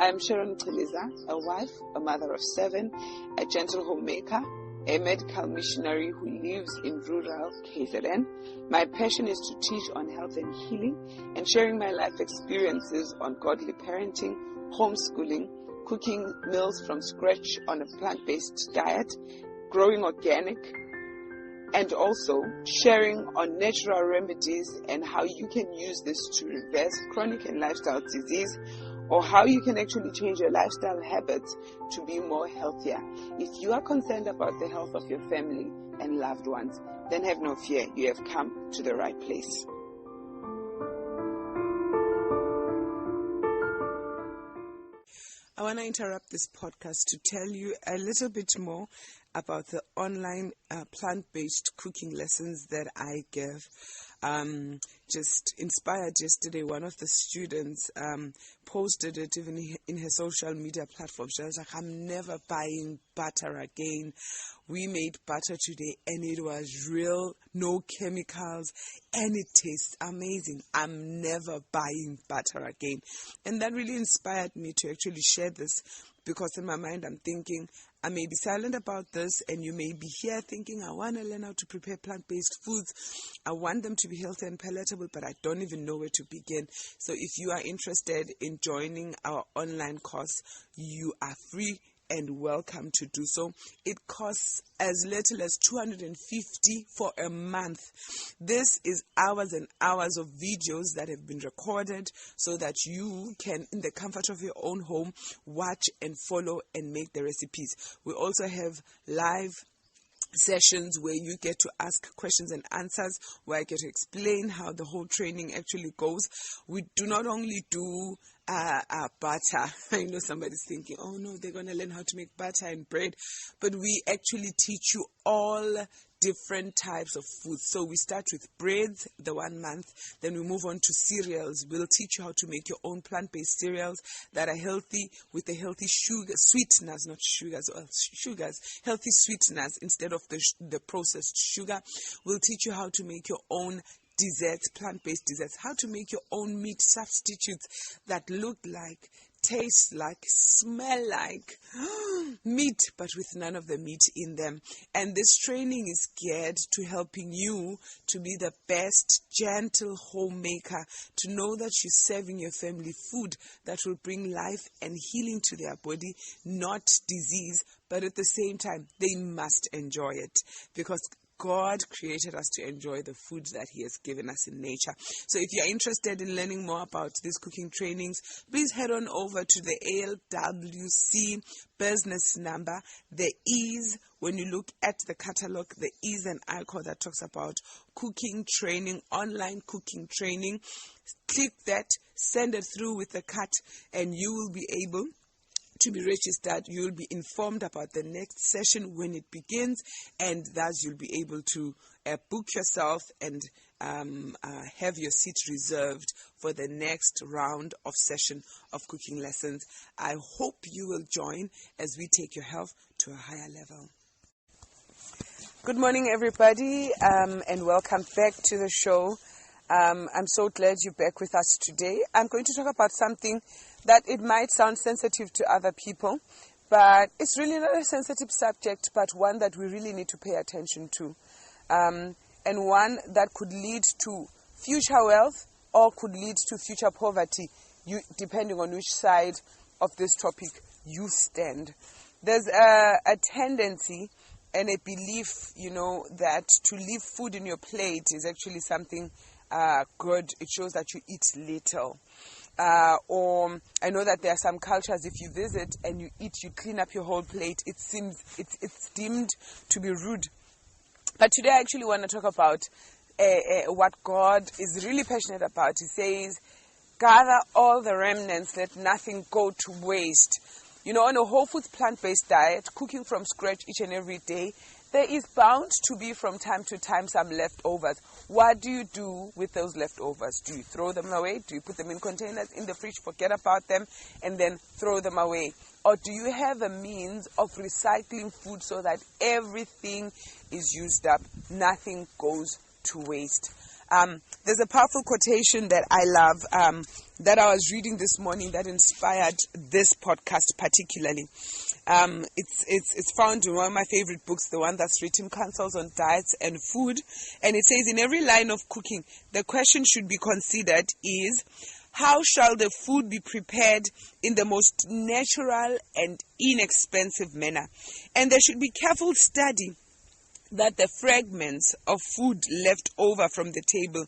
I'm Sharon Chiliza, a wife, a mother of 7, a gentle homemaker, a medical missionary who lives in rural KZN. My passion is to teach on health and healing and sharing my life experiences on godly parenting, homeschooling, cooking meals from scratch on a plant-based diet, growing organic, and also sharing on natural remedies and how you can use this to reverse chronic and lifestyle disease, or how you can actually change your lifestyle habits to be more healthier. If you are concerned about the health of your family and loved ones, then have no fear, you have come to the right place. I want to interrupt this podcast to tell you a little bit more about the online plant-based cooking lessons that I give. Just inspired yesterday, one of the students posted it even in her social media platform. She was like, I'm never buying butter again. We made butter today and it was real, no chemicals, and it tastes amazing. I'm never buying butter again. And that really inspired me to actually share this, because in my mind I'm thinking, I may be silent about this, and you may be here thinking, I want to learn how to prepare plant-based foods. I want them to be healthy and palatable, but I don't even know where to begin. So if you are interested in joining our online course, you are free and welcome to do so. It costs as little as $250 for a month. This is hours and hours of videos that have been recorded so that you can, in the comfort of your own home, watch and follow and make the recipes. We also have live sessions where you get to ask questions and answers, where I get to explain how the whole training actually goes. We do not only do butter. I know somebody's thinking, oh no, they're going to learn how to make butter and bread. But we actually teach you all different types of foods. So we start with breads, the 1 month, then we move on to cereals. We'll teach you how to make your own plant-based cereals that are healthy, with the healthy sweeteners, not sugars, healthy sweeteners instead of the processed sugar. We'll teach you how to make your own desserts, plant-based desserts, how to make your own meat substitutes that look like, taste like, smell like meat, but with none of the meat in them. And this training is geared to helping you to be the best gentle homemaker, to know that you're serving your family food that will bring life and healing to their body, not disease, but at the same time, they must enjoy it, because God created us to enjoy the foods that He has given us in nature. So if you're interested in learning more about these cooking trainings, please head on over to the ALWC business number. There is, when you look at the catalog, there is an icon that talks about cooking training, online cooking training. Click that, send it through with the cut, and you will be able to be registered. You'll be informed about the next session when it begins, and thus you'll be able to book yourself and have your seat reserved for the next round of session of cooking lessons. I hope you will join as we take your health to a higher level. Good morning, everybody, and welcome back to the show. I'm so glad you're back with us today. I'm going to talk about something that it might sound sensitive to other people, but it's really not a sensitive subject, but one that we really need to pay attention to, and one that could lead to future wealth or could lead to future poverty, depending on which side of this topic you stand. There's a tendency and a belief, that to leave food in your plate is actually something good. It shows that you eat little. Or I know that there are some cultures, if you visit and you eat, you clean up your whole plate, it's deemed to be rude. But today I actually want to talk about what God is really passionate about. He says, gather all the remnants, let nothing go to waste. On a whole foods plant-based diet, cooking from scratch each and every day, there is bound to be from time to time some leftovers. What do you do with those leftovers? Do you throw them away? Do you put them in containers in the fridge, forget about them, and then throw them away? Or do you have a means of recycling food so that everything is used up, nothing goes to waste? There's a powerful quotation that I love that I was reading this morning that inspired this podcast particularly. It's found in one of my favorite books, the one that's written, Counsels on Diets and Food. And it says, in every line of cooking, the question should be considered is, how shall the food be prepared in the most natural and inexpensive manner? And there should be careful study that the fragments of food left over from the table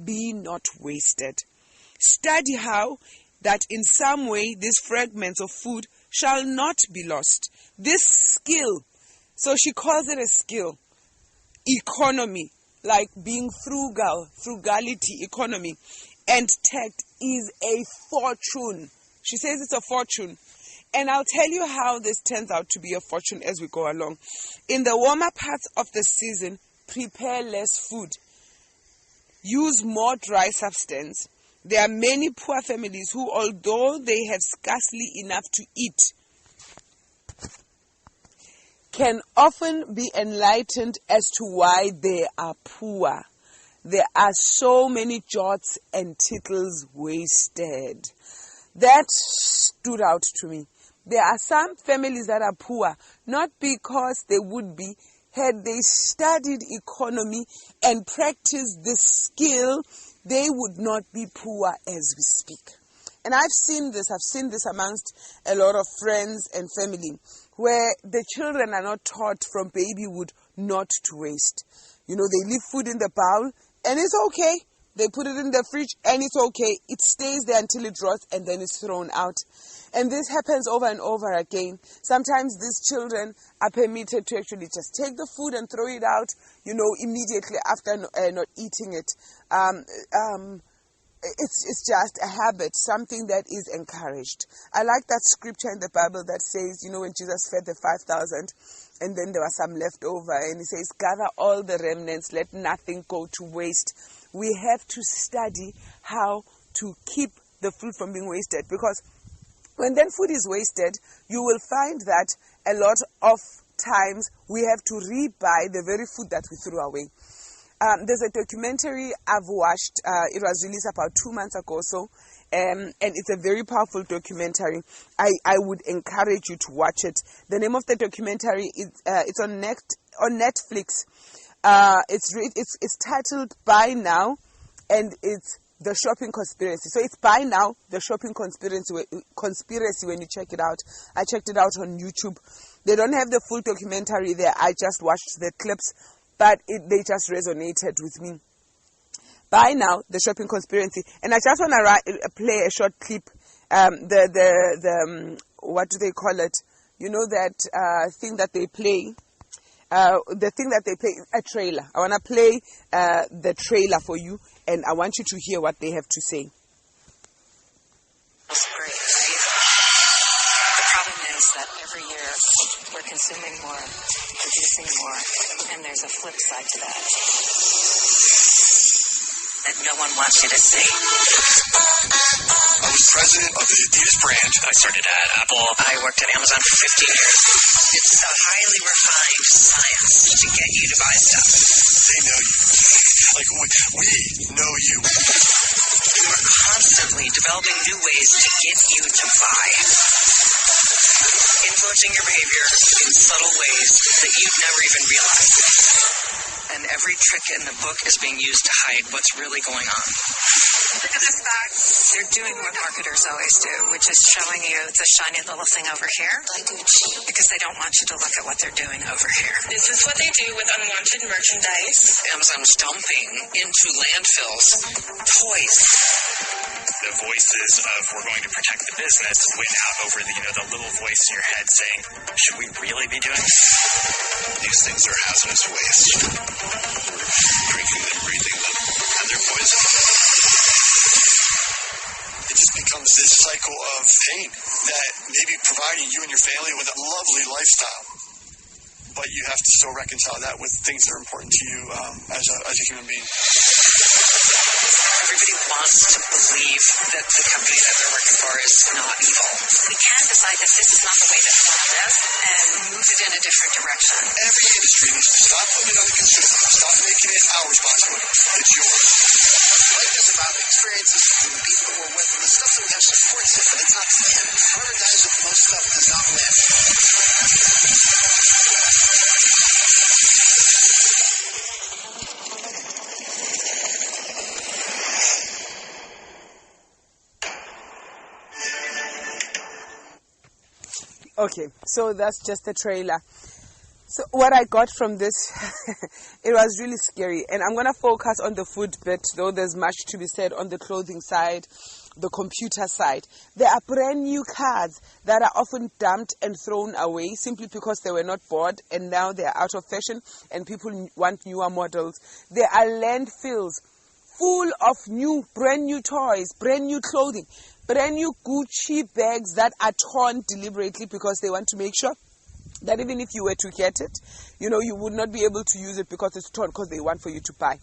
be not wasted. Study how that in some way these fragments of food shall not be lost. This skill, so she calls it a skill, economy, like being frugal, frugality, economy, and tact is a fortune. She says it's a fortune. And I'll tell you how this turns out to be a fortune as we go along. In the warmer parts of the season, prepare less food. Use more dry substance. There are many poor families who, although they have scarcely enough to eat, can often be enlightened as to why they are poor. There are so many jots and tittles wasted. That stood out to me. There are some families that are poor, not because they would be, had they studied economy and practiced this skill, they would not be poor as we speak. And I've seen this amongst a lot of friends and family, where the children are not taught from babyhood not to waste. You know, they leave food in the bowl, and it's okay. They put it in the fridge, and it's okay. It stays there until it rots, and then it's thrown out. And this happens over and over again. Sometimes these children are permitted to actually just take the food and throw it out, immediately after not eating it. It's just a habit, something that is encouraged. I like that scripture in the Bible that says, when Jesus fed the 5,000, and then there was some left over, and he says, gather all the remnants, let nothing go to waste. We have to study how to keep the food from being wasted, because when then food is wasted, you will find that a lot of times we have to rebuy the very food that we threw away. There's a documentary I've watched. It was released about 2 months ago or so, and it's a very powerful documentary. I would encourage you to watch it. The name of the documentary is it's on Netflix. It's titled Buy Now, and it's The Shopping Conspiracy. So it's Buy Now, The Shopping Conspiracy when you check it out. I checked it out on YouTube. They don't have the full documentary there. I just watched the clips, but they just resonated with me. Buy Now, The Shopping Conspiracy. And I just want to play a short clip. What do they call it? That thing that they play. The thing that they play is a trailer. I want to play the trailer for you, and I want you to hear what they have to say. That's great, right? The problem is that every year we're consuming more, producing more, and there's a flip side to that no one wants you to see. I was president of the Adidas brand. I started at Apple. I worked at Amazon for 15 years. It's a highly refined science to get you to buy stuff. They know you. Like, we know you. We're constantly developing new ways to get you to buy. Influencing your behavior in subtle ways that you'd never even realize. And every trick in the book is being used to hide what's really going on. Look at this bag. They're doing what marketers always do, which is showing you the shiny little thing over here. Because they don't want you to look at what they're doing over here. This is what they do with unwanted merchandise. Amazon's dumping into landfills toys. The voices of we're going to protect the business win out over the little voice in your head saying, should we really be doing this? These things are hazardous waste. Drinking them, breathing them, and they're poison. It just becomes this cycle of pain that may be providing you and your family with a lovely lifestyle. But you have to still reconcile that with things that are important to you as a human being. Everybody wants to believe that the company that they're working for is not evil. We can decide that this is not the way that we want to live and move it in a different direction. Every industry needs to stop putting it on the consumer. Stop making it our responsibility. It's yours. creates this beef that we're with, and the stuff that we have supports it, but it's not thin. Whoever dies with most stuff does not win. Okay, so that's just a trailer. So what I got from this, it was really scary. And I'm going to focus on the food bit, though there's much to be said on the clothing side, the computer side. There are brand new cars that are often dumped and thrown away simply because they were not bought and now they're out of fashion and people want newer models. There are landfills full of brand new toys, brand new clothing, brand new Gucci bags that are torn deliberately because they want to make sure that even if you were to get it, you would not be able to use it because it's torn, because they want for you to buy.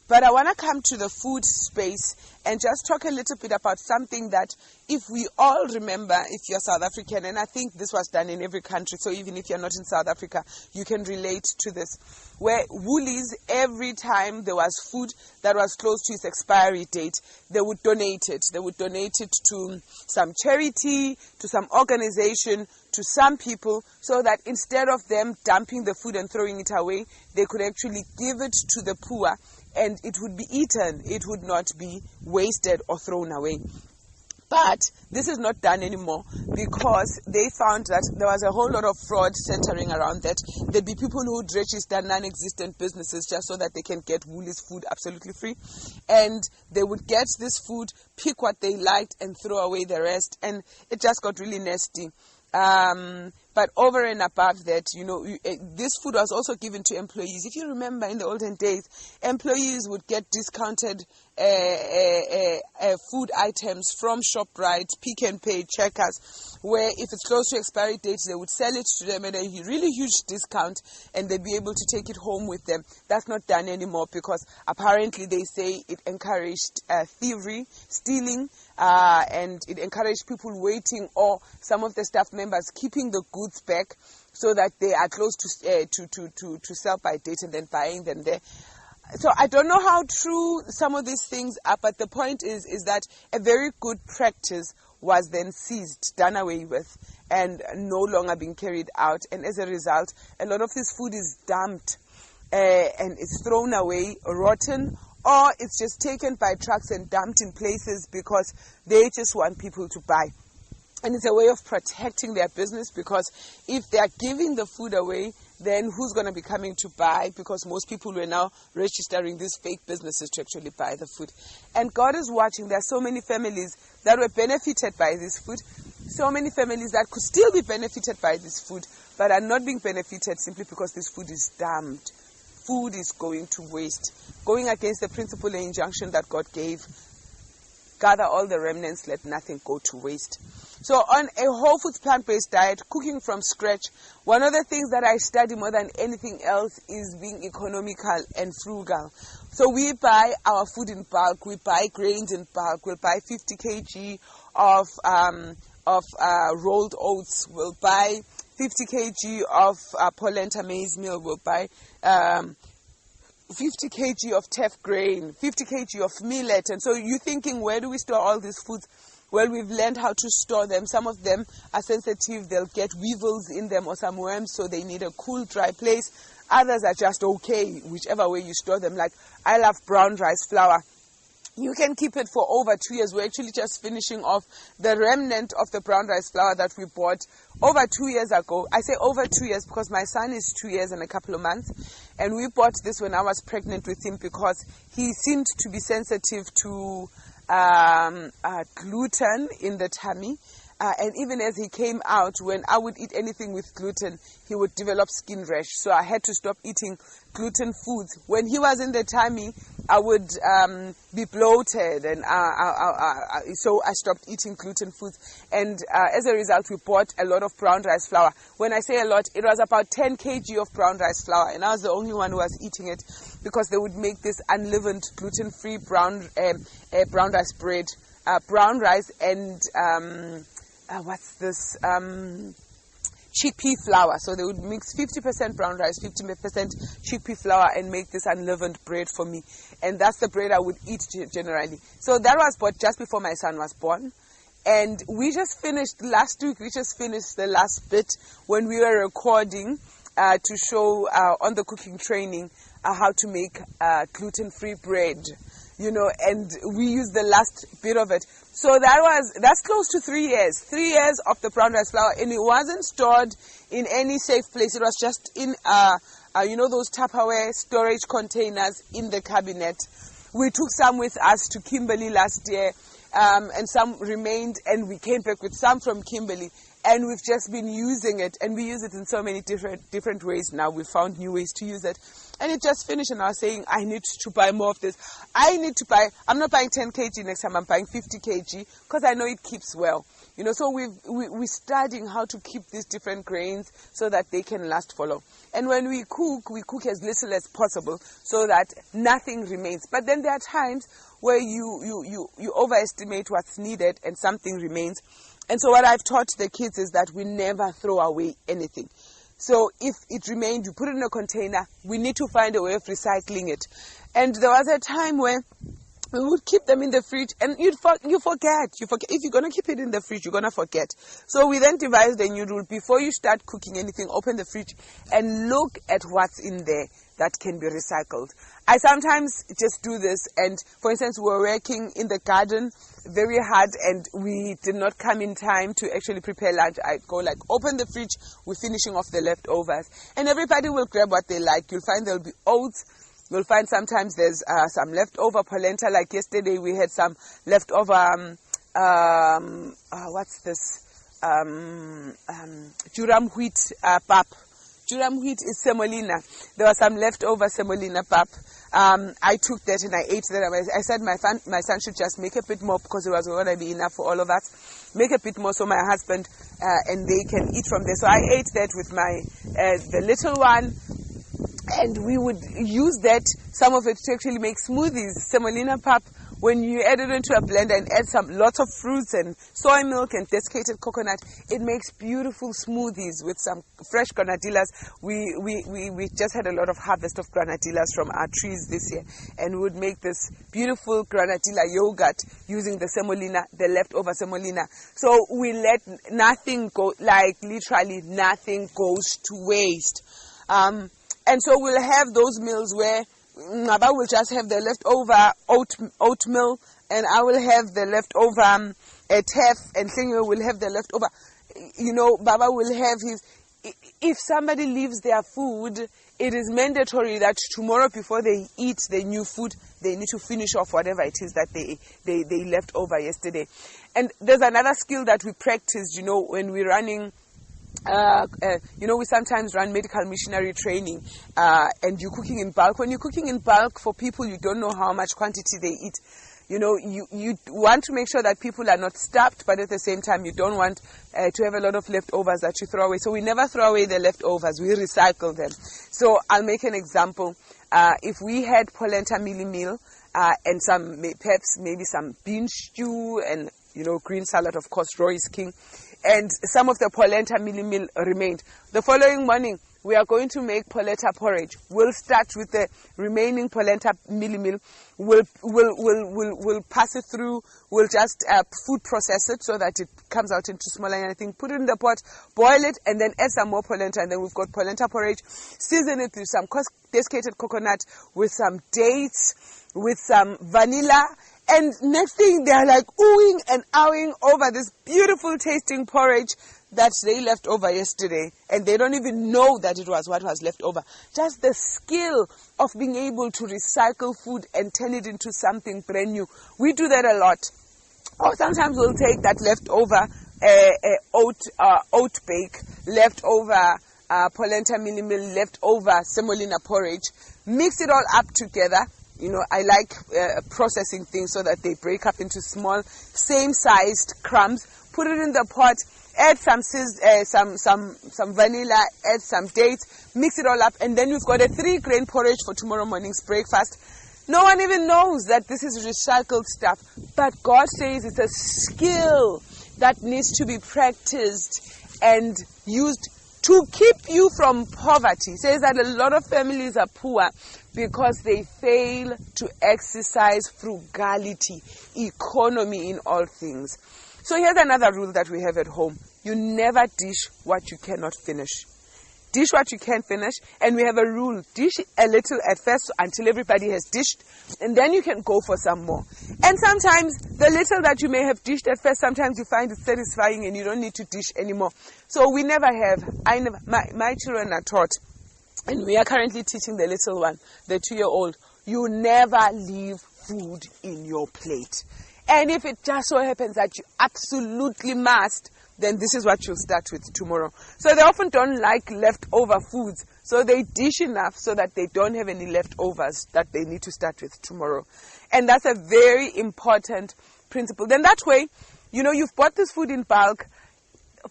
But I want to come to the food space and just talk a little bit about something that if we all remember, if you're South African, and I think this was done in every country, so even if you're not in South Africa, you can relate to this, where Woolies, every time there was food that was close to its expiry date, they would donate it. They would donate it to some charity, to some organization, to some people, so that instead of them dumping the food and throwing it away, they could actually give it to the poor and it would be eaten. It would not be wasted or thrown away. But this is not done anymore because they found that there was a whole lot of fraud centering around that. There'd be people who would register non-existent businesses just so that they can get Woolies food absolutely free. And they would get this food, pick what they liked and throw away the rest. And it just got really nasty. But over and above that, this food was also given to employees. If you remember, in the olden days, employees would get discounted food items from ShopRite, Pick n Pay, Checkers, where if it's close to expiry date, they would sell it to them at a really huge discount and they'd be able to take it home with them. That's not done anymore because apparently they say it encouraged thievery, stealing, and it encouraged people waiting or some of the staff members keeping the goods back so that they are close to sell by date and then buying them there. So I don't know how true some of these things are, but the point is that a very good practice was then seized, done away with, and no longer being carried out. And as a result, a lot of this food is dumped and it's thrown away, rotten, or it's just taken by trucks and dumped in places because they just want people to buy. And it's a way of protecting their business because if they are giving the food away, then who's going to be coming to buy? Because most people were now registering these fake businesses to actually buy the food. And God is watching. There are so many families that were benefited by this food. So many families that could still be benefited by this food, but are not being benefited simply because this food is dumped. Food is going to waste. Going against the principle and injunction that God gave. Gather all the remnants, let nothing go to waste. So on a whole foods plant-based diet, cooking from scratch, one of the things that I study more than anything else is being economical and frugal. So we buy our food in bulk, we buy grains in bulk, we'll buy 50 kg of rolled oats, we'll buy 50 kg of polenta maize meal, we'll buy 50 kg of teff grain, 50 kg of millet. And so you're thinking, where do we store all these foods? Well, we've learned how to store them. Some of them are sensitive. They'll get weevils in them or some worms, so they need a cool, dry place. Others are just okay, whichever way you store them. Like, I love brown rice flour. You can keep it for over 2 years. We're actually just finishing off the remnant of the brown rice flour that we bought over 2 years ago. I say over 2 years because my son is 2 years and a couple of months. And we bought this when I was pregnant with him because he seemed to be sensitive to gluten in the tummy. And even as he came out, when I would eat anything with gluten, he would develop skin rash. So I had to stop eating gluten foods. When he was in the tummy, I would be bloated, and so I stopped eating gluten foods. And as a result, we bought a lot of brown rice flour. When I say a lot, it was about 10 kg of brown rice flour, and I was the only one who was eating it because they would make this unleavened, gluten-free brown rice bread, brown rice and what's this? chickpea flour. So they would mix 50% brown rice, 50% chickpea flour, and make this unleavened bread for me. And that's the bread I would eat generally. So that was bought just before my son was born. And we just finished last week, the last bit when we were recording to show on the cooking training how to make gluten-free bread, and we used the last bit of it. So that's close to 3 years. 3 years of the brown rice flour, and it wasn't stored in any safe place. It was just in, those Tupperware storage containers in the cabinet. We took some with us to Kimberley last year, and some remained, and we came back with some from Kimberley. And we've just been using it, and we use it in so many different ways now. We found new ways to use it. And it just finished, and I was saying, I need to buy more of this. I'm not buying 10 kg next time, I'm buying 50 kg, because I know it keeps well. So we're studying how to keep these different grains so that they can last for long. And when we cook as little as possible so that nothing remains. But then there are times where you overestimate what's needed and something remains. And so what I've taught the kids is that we never throw away anything. So if it remained, you put it in a container, we need to find a way of recycling it. And there was a time where we would keep them in the fridge, and you forget. If you're going to keep it in the fridge, you're going to forget. So we then devised a new rule. Before you start cooking anything, open the fridge and look at what's in there that can be recycled. I sometimes just do this, and for instance, we were working in the garden very hard, and we did not come in time to actually prepare lunch. I go open the fridge, we're finishing off the leftovers, and everybody will grab what they like. You'll find there'll be oats. You'll find sometimes there's some leftover polenta. Like yesterday, we had some leftover, what's this? Durum wheat pap. Durum wheat is semolina. There was some leftover semolina pap. I took that and I ate that. I said my son should just make a bit more because it was going to be enough for all of us. Make a bit more so my husband and they can eat from there. So I ate that with the little one. And we would use some of it to actually make smoothies. Semolina pap, when you add it into a blender and add lots of fruits and soy milk and desiccated coconut, it makes beautiful smoothies with some fresh granadillas. We just had a lot of harvest of granadillas from our trees this year, and we would make this beautiful granadilla yogurt using the leftover semolina. So we let nothing go, literally nothing goes to waste. And so we'll have those meals where Ngaba will just have the leftover oatmeal, and I will have the leftover teff, and Singyo will have the leftover. Baba will have his. If somebody leaves their food, it is mandatory that tomorrow before they eat the new food, they need to finish off whatever it is that they left over yesterday. And there's another skill that we practice, when we're running. We sometimes run medical missionary training, and you're cooking in bulk. When you're cooking in bulk for people, you don't know how much quantity they eat. You want to make sure that people are not starved, but at the same time, you don't want to have a lot of leftovers that you throw away. So we never throw away the leftovers. We recycle them. So I'll make an example. If we had polenta mealie meal and perhaps maybe some bean stew and, green salad, of course, Roy is king, and some of the polenta mealie meal remained. The following morning, we are going to make polenta porridge. We'll start with the remaining polenta mealie meal. We'll pass it through. We'll just food process it so that it comes out into smaller anything. Put it in the pot, boil it, and then add some more polenta. And then we've got polenta porridge. Season it with some desiccated coconut, with some dates, with some vanilla. And next thing, they're oohing and ahhing over this beautiful tasting porridge that they left over yesterday. And they don't even know that it was what was left over. Just the skill of being able to recycle food and turn it into something brand new. We do that a lot. Or sometimes we'll take that leftover oat bake, leftover polenta mealie meal, leftover semolina porridge, mix it all up together. I like processing things so that they break up into small, same-sized crumbs. Put it in the pot. Add some vanilla. Add some dates. Mix it all up, and then we've got a 3-grain porridge for tomorrow morning's breakfast. No one even knows that this is recycled stuff, but God says it's a skill that needs to be practiced and used to keep you from poverty. It says that a lot of families are poor because they fail to exercise frugality, economy in all things. So here's another rule that we have at home. You never dish what you cannot finish. Dish what you can finish, and we have a rule. Dish a little at first until everybody has dished, and then you can go for some more. And sometimes the little that you may have dished at first, sometimes you find it satisfying and you don't need to dish anymore. So we never have. My children are taught, and we are currently teaching the little one, the 2-year-old, you never leave food in your plate. And if it just so happens that you absolutely must, then this is what you'll start with tomorrow. So they often don't like leftover foods. So they dish enough so that they don't have any leftovers that they need to start with tomorrow. And that's a very important principle. Then that way, you've bought this food in bulk.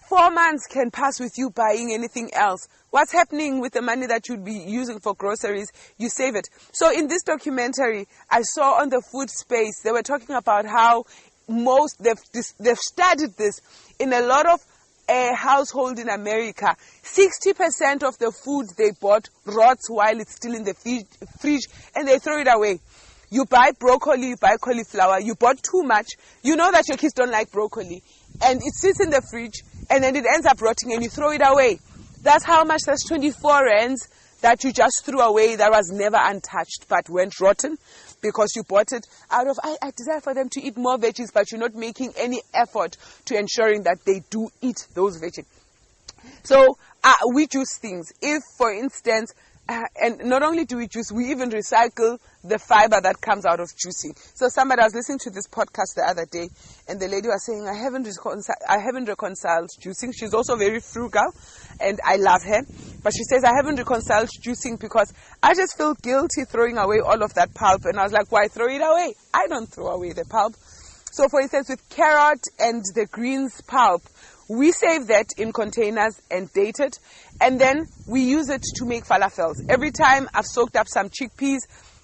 4 months can pass with you buying anything else. What's happening with the money that you'd be using for groceries? You save it. So in this documentary, I saw on the food space, they were talking about how they've studied this in a lot of households in America. 60% of the food they bought rots while it's still in the fridge, and they throw it away. You buy broccoli, you buy cauliflower, you bought too much. You know that your kids don't like broccoli, and it sits in the fridge, and then it ends up rotting, and you throw it away. That's how much. That's 24 rands that you just threw away that was never untouched but went rotten because you bought it out of, I desire for them to eat more veggies, but you're not making any effort to ensuring that they do eat those veggies. So we juice things. If, for instance, and not only do we juice, we even recycle the fiber that comes out of juicing. So somebody, I was listening to this podcast the other day, and the lady was saying, I haven't reconciled juicing. She's also very frugal, and I love her. But she says, I haven't reconciled juicing because I just feel guilty throwing away all of that pulp. And I was like, why throw it away? I don't throw away the pulp. So for instance, with carrot and the greens pulp, we save that in containers and date it, and then we use it to make falafels. Every time I've soaked up some chickpeas,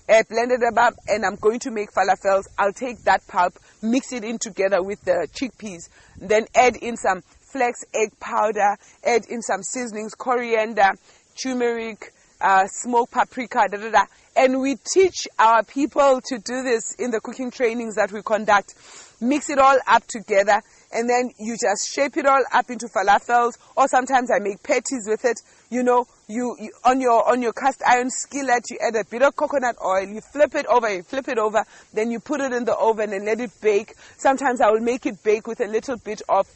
blended them up, and I'm going to make falafels, I'll take that pulp, mix it in together with the chickpeas, then add in some flax egg powder, add in some seasonings, coriander, turmeric, smoked paprika, and we teach our people to do this in the cooking trainings that we conduct. Mix it all up together, and then you just shape it all up into falafels, or sometimes I make patties with it. You on your cast iron skillet, you add a bit of coconut oil, you flip it over, then you put it in the oven and let it bake. Sometimes I will make it bake with a little bit of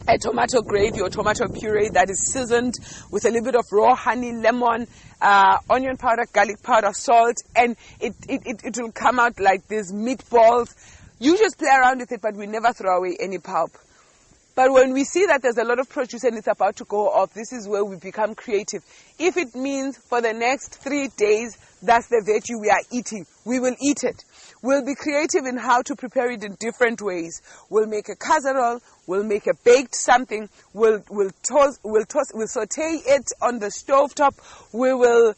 a tomato gravy or tomato puree that is seasoned with a little bit of raw honey, lemon, onion powder, garlic powder, salt, and it will come out like these meatballs. You just play around with it, but we never throw away any pulp. But when we see that there's a lot of produce and it's about to go off, this is where we become creative. If it means for the next 3 days, that's the veggie we are eating, we will eat it. We'll be creative in how to prepare it in different ways. We'll make a casserole, we'll make a baked something, we'll saute it on the stovetop, we will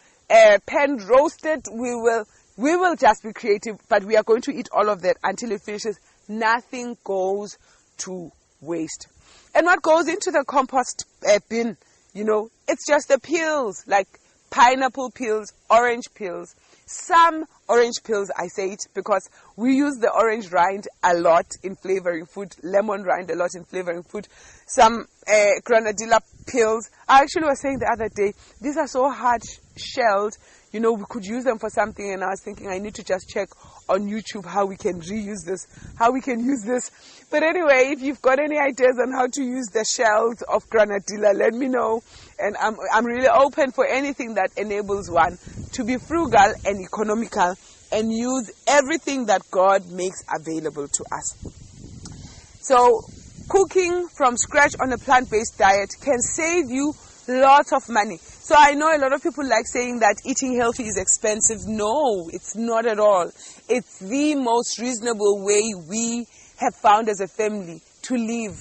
pan roast it, we will just be creative, but we are going to eat all of that until it finishes. Nothing goes to waste. And what goes into the compost bin, it's just the peels, like pineapple peels, orange peels. Some orange peels, I say it because we use the orange rind a lot in flavoring food, lemon rind a lot in flavoring food. Some granadilla peels. I actually was saying the other day, these are so hard shelled, we could use them for something, and I was thinking I need to just check on YouTube how we can reuse this, how we can use this. But anyway, if you've got any ideas on how to use the shells of granadilla, let me know. And I'm really open for anything that enables one to be frugal and economical and use everything that God makes available to us. So cooking from scratch on a plant-based diet can save you lots of money. So I know a lot of people like saying that eating healthy is expensive. No, it's not at all. It's the most reasonable way we have found as a family to live.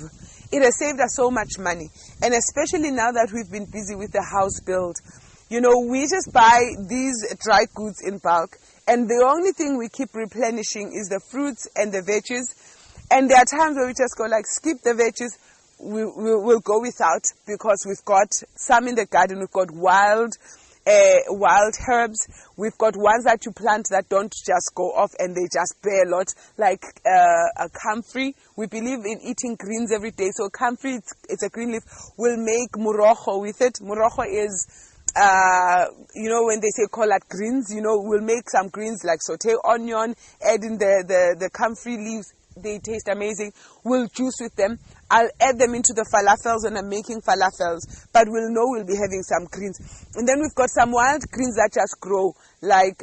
It has saved us so much money. And especially now that we've been busy with the house build. We just buy these dry goods in bulk. And the only thing we keep replenishing is the fruits and the veggies. And there are times where we just go skip the veggies, we'll go without, because we've got some in the garden. We've got wild herbs. We've got ones that you plant that don't just go off and they just bear a lot, like a comfrey. We believe in eating greens every day. So comfrey, it's a green leaf. We'll make morojo with it. Morojo is, when they say collard greens, we'll make some greens like saute onion, add in the comfrey leaves. They taste amazing. We'll juice with them. I'll add them into the falafels when I'm making falafels, but we'll know we'll be having some greens. And then we've got some wild greens that just grow, like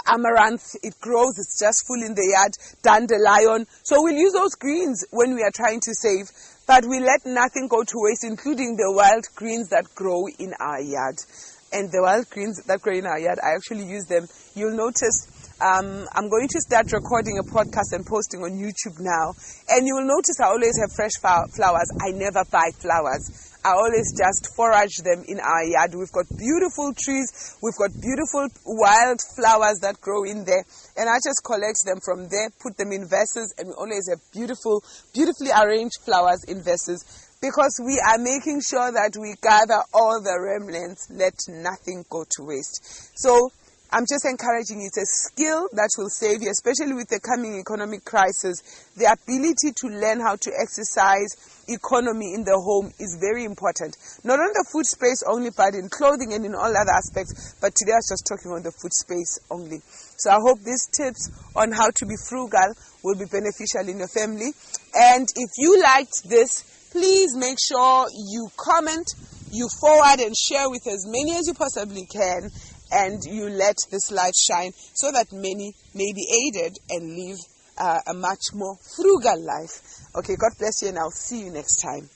amaranth. It grows, it's just full in the yard. Dandelion. So we'll use those greens when we are trying to save, but we let nothing go to waste, including the wild greens that grow in our yard. And the wild greens that grow in our yard, I actually use them. You'll notice I'm going to start recording a podcast and posting on YouTube now. And you will notice I always have fresh flowers. I never buy flowers. I always just forage them in our yard. We've got beautiful trees. We've got beautiful wild flowers that grow in there. And I just collect them from there, put them in vases, and we always have beautifully arranged flowers in vases, because we are making sure that we gather all the remnants, let nothing go to waste. So I'm just encouraging you. It's a skill that will save you, especially with the coming economic crisis. The ability to learn how to exercise economy in the home is very important. Not on the food space only, but in clothing and in all other aspects. But today I was just talking on the food space only. So I hope these tips on how to be frugal will be beneficial in your family. And if you liked this, please make sure you comment, you forward and share with as many as you possibly can. And you let this light shine so that many may be aided and live a much more frugal life. Okay, God bless you, and I'll see you next time.